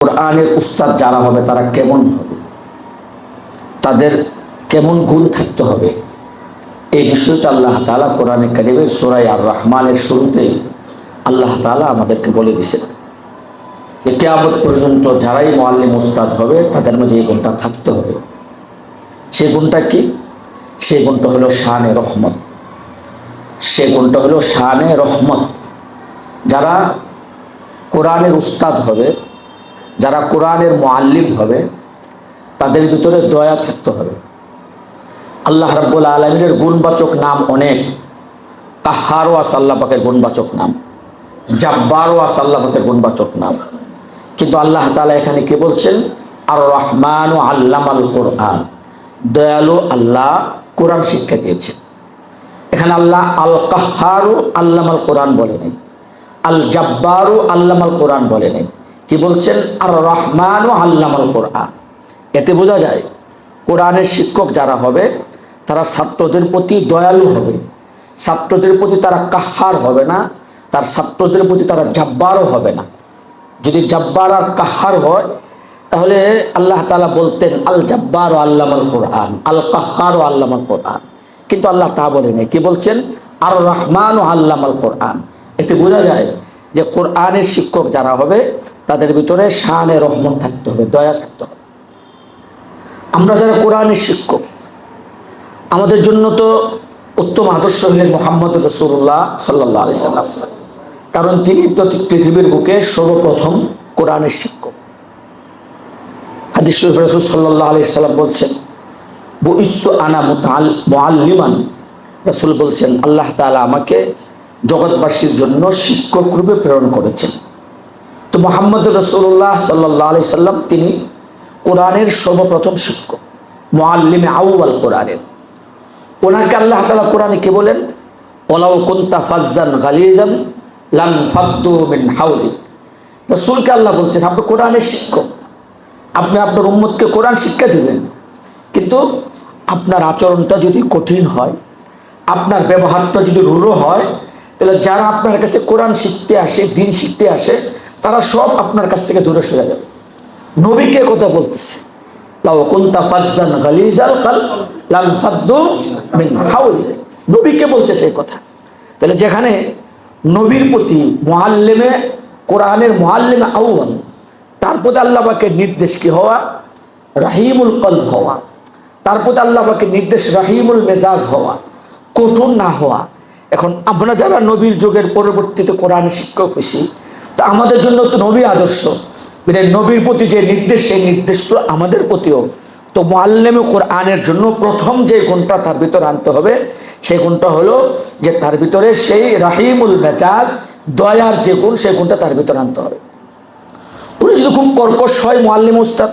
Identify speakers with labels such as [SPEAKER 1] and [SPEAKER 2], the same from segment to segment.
[SPEAKER 1] কোরআনের উস্তাদ যারা হবে তারা কেমন হবে, তাদের কেমন গুণ থাকতে হবে, এই বিষয়টা আল্লাহ তাআলা কোরআনে কারীমের সূরা আর রহমানের শুরুতে আল্লাহ তাআলা আমাদেরকে বলে দিয়েছেন যে কিয়ামত পর্যন্ত যারাই মুআল্লিম উস্তাদ হবে তাদের মধ্যে এই গুণটা থাকতে হবে। সেই গুণটা কি? সেই গুণটা হলো শানে রহমত। সেই গুণটা হলো শানে রহমত। যারা কোরআনের উস্তাদ হবে, যারা কোরআনের মুআল্লিম হবে, তাদের ভিতরে দয়া থাকতে হবে। আল্লাহ রাব্বুল আলামিনের গুণবাচক নাম অনেক। কাহ্হারও আছে আল্লাহ পাকের গুণবাচক নাম, জাব্বারও আছে আল্লাহ পাকের গুণবাচক নাম। কিন্তু আল্লাহ তাআলা এখানে কি বলছেন? আর রহমানু আল্লামাল কোরআন, দয়ালু আল্লাহ কোরআন শিক্ষা দিয়েছেন। এখানে আল্লাহ আল কাহ্হারু আল্লামাল কোরআন বলে নাই, আল জাব্বারু আল্লামাল কোরআন বলে নাই। কি বলছেন? আর রহমানু আল্লামাল কোরআন। এতে বোঝা যায় কোরআনের শিক্ষক যারা হবে তারা ছাত্রদের প্রতি দয়ালু হবে, ছাত্রদের প্রতি তারা কাহ্হার হবে না, তার ছাত্রদের প্রতি তারা জাব্বারও হবে না। যদি জাব্বার আর কাহ্হার হয় তাহলে আল্লাহ তাআলা বলতেন আল জাব্বার ও আল্লামাল কোরআন, আল কাহ্হার ও আল্লামাল কোরআন। কিন্তু আল্লাহ তা বলে নাই। কি বলছেন? আর রহমান ও আল্লামাল কোরআন। এতে বোঝা যায় যে কোরআনের শিক্ষক যারা হবে তাদের ভিতরে শানে রহমত থাকতে হবে, দয়া থাকতে হবে। আমরা যারা কোরআনের শিক্ষক, আমাদের জন্য তো উত্তম আদর্শ হলেন মুহাম্মদ রাসূলুল্লাহ সাল্লাল্লাহু আলাইহি সাল্লাম, কারণ তিনি পৃথিবীর বুকে সর্বপ্রথম কোরআনের শিক্ষক। হাদিস শরীফে রাসূল সাল্লাল্লাহু আলাইহি সাল্লাম বলছেন বুইস্তু আনা মুআল্লিমান। রাসূল বলছেন আল্লাহ তাআলা আমাকে জগৎবাসীর জন্য শিক্ষক রূপে প্রেরণ করেছেন। তো মুহাম্মদ রাসূলুল্লাহ সাল্লাল্লাহু আলাইহি সাল্লাম তিনি কোরআনের সর্বপ্রথম শিক্ষক, মুআল্লিমে আউয়াল কোরআনের। ওনাকে আল্লাহ তাআলা কোরআনে কি বলেন? ওয়ালাউ কুনতা ফাজ্জান গালিজান লাম ফাদ্দু মিন হাওলিক। রাসূলকে আল্লাহ বলতেছে আপনি কোরআনের শিক্ষক, আপনি আপনার উম্মতকে কোরআন শিক্ষা দিবেন, কিন্তু আপনার আচরণটা যদি কঠিন হয়, আপনার ব্যবহারটা যদি রূঢ় হয়, তাহলে যারা আপনার কাছে কোরআন শিখতে আসে, দিন শিখতে আসে, তারা সব আপনার কাছ থেকে দূরে সরে যাবে। নবীকে কথা বলতেছে, লাউ কুনতা ফাজ্জান গালিজাল কলব লাম ফাদ্দু মিন হাওলিক। নবীকে বলতেছে এই কথা। তাহলে যেখানে নবীর প্রতি মুআল্লিমে কোরআনের মুআল্লিমে আউয়াল, তার প্রতি আল্লাহ পাকের নির্দেশ কি হওয়া? রাহিমুল কলব হওয়া। তার প্রতি আল্লাহ পাকের নির্দেশ রাহিমুল মেজাজ হওয়া, কঠোর না হওয়া। এখন আমরা যারা নবীর যুগের পরবর্তীতে কোরআনের শিক্ষক হয়েছি, তা আমাদের জন্য তো নবী আদর্শ, নবীর প্রতি যে নির্দেশ সেই নির্দেশ তো আমাদের প্রতিও। তো মুআল্লিমে কোরআনের জন্য প্রথম যে গুণটা তার ভিতরে আনতে হবে, সেই গুণটা হলো যে তার ভিতরে সেই রাহিমুল মেজাজ, দয়ার যে গুণ, সেই গুণটা তার ভিতরে আনতে হবে। উনি যদি খুব কর্কশ হয় মুআল্লিম উস্তাদ,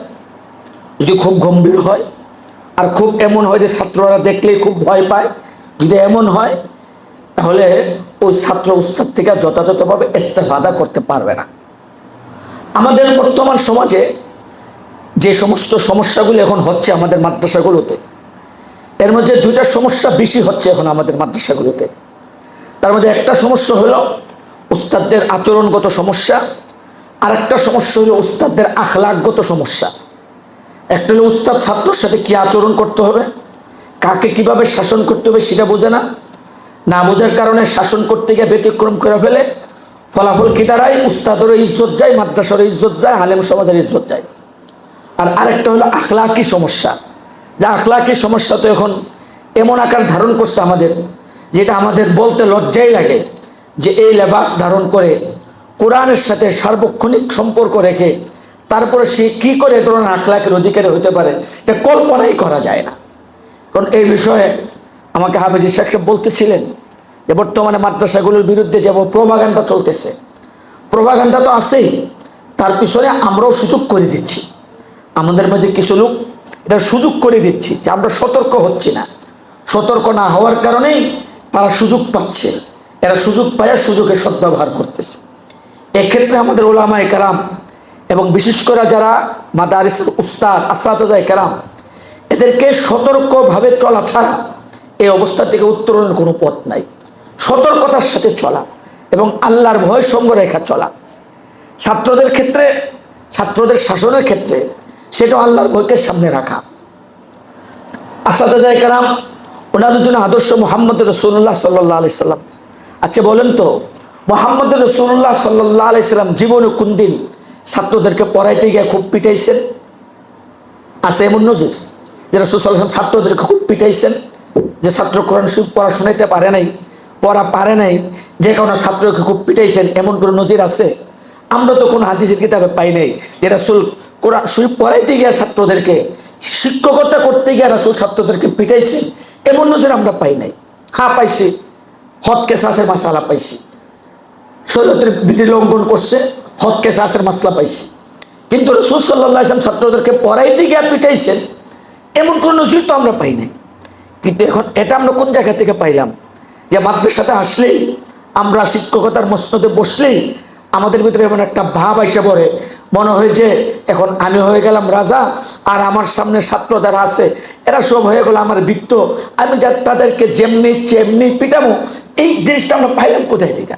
[SPEAKER 1] যদি খুব গম্ভীর হয়, আর খুব এমন হয় যে ছাত্ররা দেখলেই খুব ভয় পায়, যদি এমন হয়, তাহলে ওই ছাত্র উস্তাদ থেকে যথাযথভাবে ইস্তেফাদা করতে পারবে না। আমাদের বর্তমান সমাজে যে সমস্ত সমস্যাগুলো এখন হচ্ছে আমাদের মাদ্রাসাগুলোতে, এর মধ্যে দুইটা সমস্যা বেশি হচ্ছে এখন আমাদের মাদ্রাসাগুলোতে। তার মধ্যে একটা সমস্যা হলো উস্তাদদের আচরণগত সমস্যা, আর একটা সমস্যা হলো উস্তাদদের আখলাকগত সমস্যা। একটা হলো উস্তাদ ছাত্রের সাথে কি আচরণ করতে হবে, কাকে কিভাবে শাসন করতে হবে সেটা বোঝে না, না বোঝার কারণে শাসন করতে গিয়ে ব্যতিক্রম করে ফেলে। ফলাফল কি দাঁড়ায়? উস্তাদেরও ইজ্জত যায়, মাদ্রাসারও ইজ্জত যায়, আলেম সমাজের ইজ্জত যায়। আর আরেকটা হলো আখলাকি সমস্যা। যা আখলাকি সমস্যা তো এখন এমন আকার ধারণ করছে আমাদের, যেটা আমাদের বলতে লজ্জাই লাগে যে এই লেবাস ধারণ করে কোরআনের সাথে সার্বক্ষণিক সম্পর্ক রেখে তারপরে সে কি করে এ ধরনের আখলাকের অধিকারী হতে পারে, এটা কল্পনাই করা যায় না। কারণ এই বিষয়ে আমাকে হাফেজি শেখ সাহেব বলতেছিলেন যে বর্তমানে মাদ্রাসাগুলোর বিরুদ্ধে যেমন প্রোপাগান্ডা চলতেছে, প্রোপাগান্ডা তো আছেই, তার পিছনে আমরাও সুযোগ করে দিচ্ছি। আমাদের মাঝে কিছু লোক এটা সুযোগ করে দিচ্ছি যে আমরা সতর্ক হচ্ছি না, সতর্ক না হওয়ার কারণেই তারা সুযোগ পাচ্ছে, এরা সুযোগ পায় সুযোগের সদ্ব্যবহার করতেছে। এক্ষেত্রে আমাদের উলামায়ে কেরাম এবং বিশেষ করে যারা মাদারিসের উস্তাদ আসাতিজা কেরাম, এদেরকে সতর্কভাবে চলা ছাড়া এই অবস্থা থেকে উত্তরণের কোনো পথ নাই। সতর্কতার সাথে চলা এবং আল্লাহর ভয় সঙ্গ রেখা চলা। ছাত্রদের ক্ষেত্রে ছাত্রদের শাসনের ক্ষেত্রে, সেটা আল্লাহর ভয়কে সামনে রাখা। আসাদায়ে কেরাম ওনাদের জন্য আদর্শ মুহাম্মদ রাসূলুল্লাহ সাল্লাল্লাহু আলাইহি সাল্লাম। আচ্ছা বলেন তো, মুহাম্মদ রাসূলুল্লাহ সাল্লাল্লাহু আলাইহি সাল্লাম জীবনে কোন দিন ছাত্রদেরকে পড়াইতে গিয়ে খুব পিটাইছেন? আছে এমন নজির যে রাসূল সাল্লাল্লাহু আলাইহি সাল্লাম ছাত্রদেরকে খুব পিটাইছেন, যে ছাত্র কোরআন শরীফ পড়া শোনাইতে পারে নাই, পড়া পারে নাই, যে কারণে ছাত্রকে খুব পিটাইছেন? এমন কোনো নজির আছে? আমরা তো কোনো হাদিসের কিতাবে পাই নাই যে রাসূল কোরআন শরীফ পড়াইতে গিয়ে ছাত্রদেরকে, শিক্ষকতা করতে গিয়ে রাসূল ছাত্রদেরকে পিটাইছেন, এমন নজির আমরা পাই নাই। হ্যাঁ পাইছি, হদ কেসাসের মাসালা পাইছি, শরীয়তের বিধি লঙ্ঘন করছে, হদ কেসাসের মাসলা পাইছি। কিন্তু রাসূল সাল্লাল্লাহু আলাইহি ওয়াসাল্লাম ছাত্রদেরকে পড়াইতে গিয়ে পিটাইছেন, এমন কোনো নজির তো আমরা পাই নাই। কিন্তু এখন এটা আমরা কোন জায়গা থেকে পাইলাম? যে মাদ্রাসাতে আসলেই, আমরা শিক্ষকতার মসনদে বসলেই আমাদের ভিতরে এমন একটা ভাব আইসা পড়ে, মনে হয় যে এখন আমি হয়ে গেলাম রাজা, আর আমার সামনে ছাত্র যারা আছে এরা সব হয়ে গেল আমার বৃত্ত, আমি যা তাদেরকে যেমনি চেমনি পিটামো। এই জিনিসটা আমরা পাইলাম কোথায় থেকে?